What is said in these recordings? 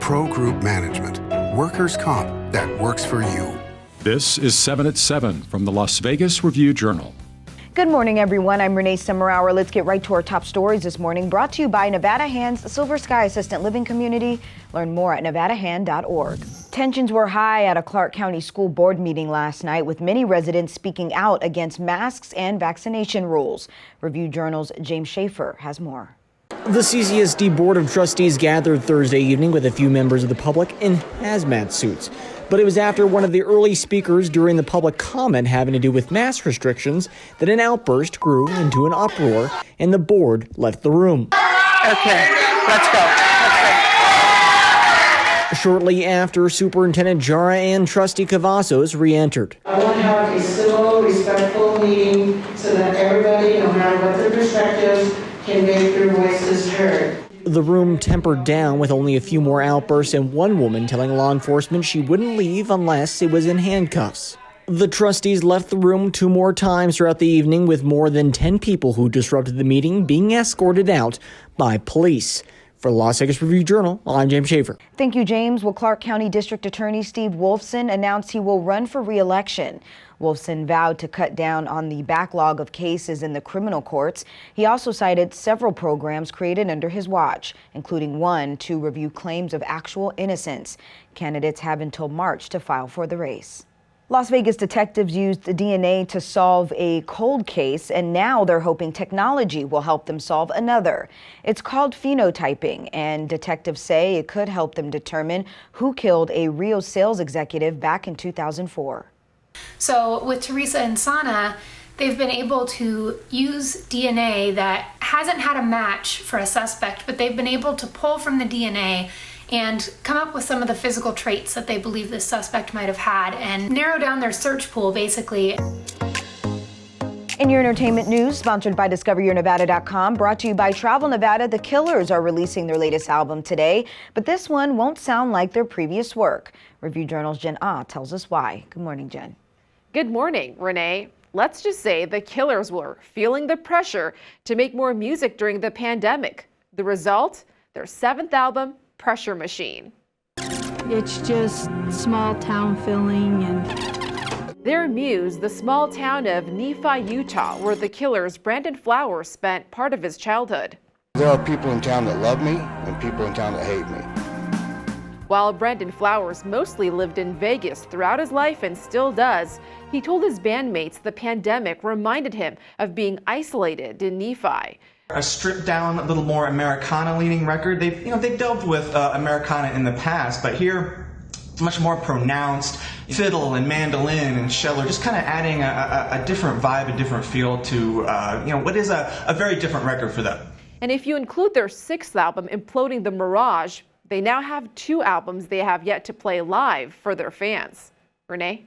Pro Group Management. Workers' comp that works for you. This is 7 at 7 from the Las Vegas Review-Journal. Good morning, everyone. I'm Renee Summerhour. Let's get right to our top stories this morning, brought to you by Nevada Hand's Silver Sky Assistant Living Community. Learn more at nevadahand.org. Tensions were high at a Clark County School Board meeting last night, with many residents speaking out against masks and vaccination rules. Review-Journal's James Schaefer has more. The CCSD Board of Trustees gathered Thursday evening with a few members of the public in hazmat suits. But it was after one of the early speakers during the public comment having to do with mask restrictions that an outburst grew into an uproar and the board left the room. Okay, let's go. Shortly after, Superintendent Jara and Trustee CAVAZOS re-entered. I want to have a civil, respectful meeting so that everybody, no matter what their perspective, can make their voices heard. The room tempered down with only a few more outbursts and one woman telling law enforcement she wouldn't leave unless it was in handcuffs. The trustees left the room 2 more times throughout the evening, with more than 10 people who disrupted the meeting being escorted out by police. For the Las Vegas Review-Journal, I'm James Schaefer. Thank you, James. Well, Clark County District Attorney Steve Wolfson announced he will run for re-election. Wolfson vowed to cut down on the backlog of cases in the criminal courts. He also cited several programs created under his watch, including one to review claims of actual innocence. Candidates have until March to file for the race. Las Vegas detectives used the DNA to solve a cold case, and now they're hoping technology will help them solve another. It's called phenotyping, and detectives say it could help them determine who killed a Rio sales executive back in 2004. So with Teresa and Sana, they've been able to use DNA that hasn't had a match for a suspect, but they've been able to pull from the DNA and come up with some of the physical traits that they believe this suspect might have had and narrow down their search pool, basically. In your entertainment news, sponsored by DiscoverYourNevada.com, brought to you by Travel Nevada, the Killers are releasing their latest album today, but this one won't sound like their previous work. Review-Journal's Jen Ah tells us why. Good morning, Jen. Good morning, Renee. Let's just say the Killers were feeling the pressure to make more music during the pandemic. The result? Their 7th album, Pressure Machine. It's just small town feeling and... Their muse, the small town of Nephi, Utah, where the Killers' Brandon Flowers spent part of his childhood. There are people in town that love me and people in town that hate me. While Brandon Flowers mostly lived in Vegas throughout his life and still does, he told his bandmates the pandemic reminded him of being isolated in Nephi. A stripped down, a little more Americana-leaning record. They've delved with Americana in the past, but here it's much more pronounced. Fiddle and mandolin and cello, just kind of adding a different vibe, a different feel to what is a very different record for them. And if you include their 6th album, Imploding the Mirage, they now have 2 albums they have yet to play live for their fans. Renee?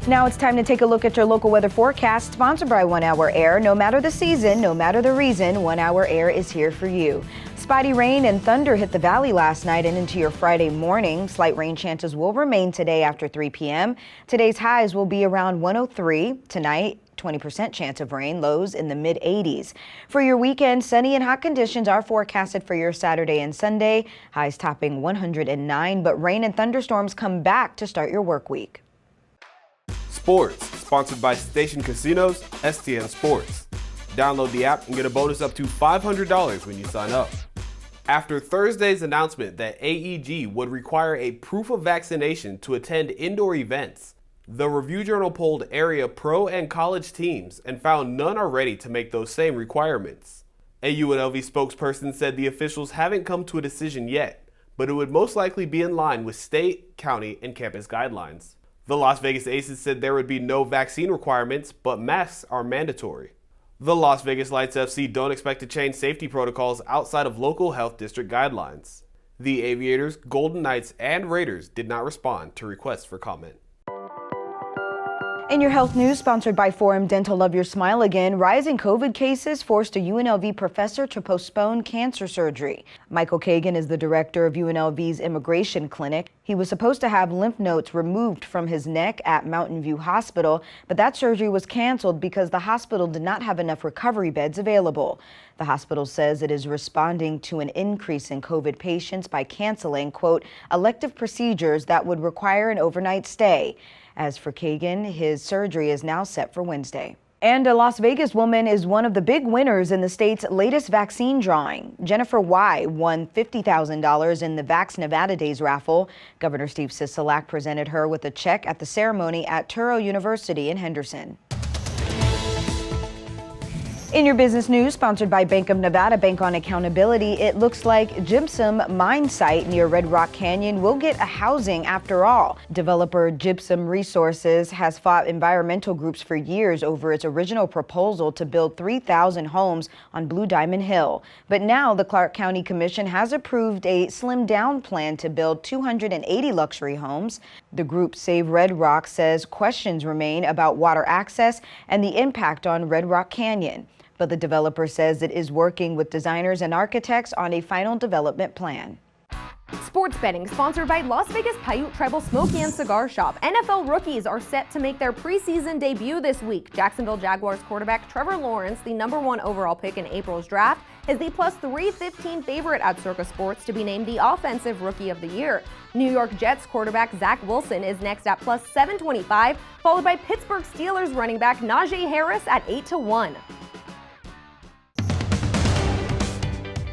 Now it's time to take a look at your local weather forecast, sponsored by 1 Hour Air. No matter the season, no matter the reason, 1 Hour Air is here for you. Spotty rain and thunder hit the valley last night and into your Friday morning. Slight rain chances will remain today after 3 p.m. Today's highs will be around 103. Tonight, 20% chance of rain, lows in the mid-80s. For your weekend, sunny and hot conditions are forecasted for your Saturday and Sunday, highs topping 109, but rain and thunderstorms come back to start your work week. Sports, sponsored by Station Casinos, STN Sports. Download the app and get a bonus up to $500 when you sign up. After Thursday's announcement that AEG would require a proof of vaccination to attend indoor events, the Review-Journal polled area pro and college teams and found none are ready to make those same requirements. A UNLV spokesperson said the officials haven't come to a decision yet, but it would most likely be in line with state, county, and campus guidelines. The Las Vegas Aces said there would be no vaccine requirements, but masks are mandatory. The Las Vegas Lights FC don't expect to change safety protocols outside of local health district guidelines. The Aviators, Golden Knights, and Raiders did not respond to requests for comment. In your health news, sponsored by Forum Dental, Love Your Smile Again, rising COVID cases forced a UNLV professor to postpone cancer surgery. Michael Kagan is the director of UNLV's immigration clinic. He was supposed to have lymph nodes removed from his neck at Mountain View Hospital, but that surgery was canceled because the hospital did not have enough recovery beds available. The hospital says it is responding to an increase in COVID patients by canceling, quote, elective procedures that would require an overnight stay. As for Kagan, his surgery is now set for Wednesday. And a Las Vegas woman is one of the big winners in the state's latest vaccine drawing. Jennifer Y. won $50,000 in the Vax Nevada Days raffle. Governor Steve Sisolak presented her with a check at the ceremony at Touro University in Henderson. In your business news, sponsored by Bank of Nevada, Bank on Accountability, it looks like Gypsum mine site near Red Rock Canyon will get a housing after all. Developer Gypsum Resources has fought environmental groups for years over its original proposal to build 3,000 homes on Blue Diamond Hill. But now the Clark County Commission has approved a slimmed-down plan to build 280 luxury homes. The group Save Red Rock says questions remain about water access and the impact on Red Rock Canyon. But the developer says it is working with designers and architects on a final development plan. Sports betting sponsored by Las Vegas Paiute Tribal Smoke and Cigar Shop. NFL rookies are set to make their preseason debut this week. Jacksonville Jaguars quarterback Trevor Lawrence, the #1 overall pick in April's draft, is the +315 favorite at Circa Sports to be named the Offensive Rookie of the Year. New York Jets quarterback Zach Wilson is next at +725, followed by Pittsburgh Steelers running back Najee Harris at 8-1.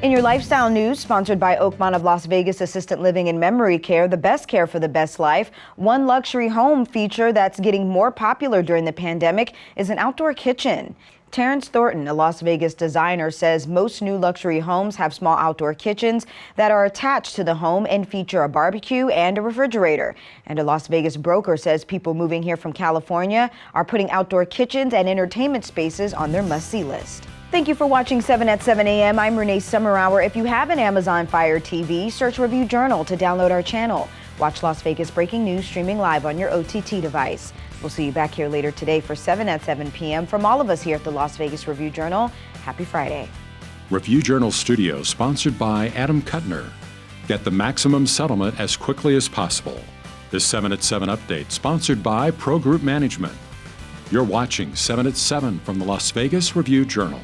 In your lifestyle news, sponsored by Oakmont of Las Vegas Assisted Living and Memory Care, the best care for the best life. One luxury home feature that's getting more popular during the pandemic is an outdoor kitchen. Terrence Thornton, a Las Vegas designer, says most new luxury homes have small outdoor kitchens that are attached to the home and feature a barbecue and a refrigerator. And a Las Vegas broker says people moving here from California are putting outdoor kitchens and entertainment spaces on their must-see list. Thank you for watching 7 at 7 a.m. I'm Renee Summerhour. If you have an Amazon Fire TV, search Review Journal to download our channel. Watch Las Vegas breaking news streaming live on your OTT device. We'll see you back here later today for 7 at 7 p.m. From all of us here at the Las Vegas Review Journal, happy Friday. Review Journal Studio, sponsored by Adam Kuttner. Get the maximum settlement as quickly as possible. This 7 at 7 update, sponsored by Pro Group Management. You're watching 7 at 7 from the Las Vegas Review Journal.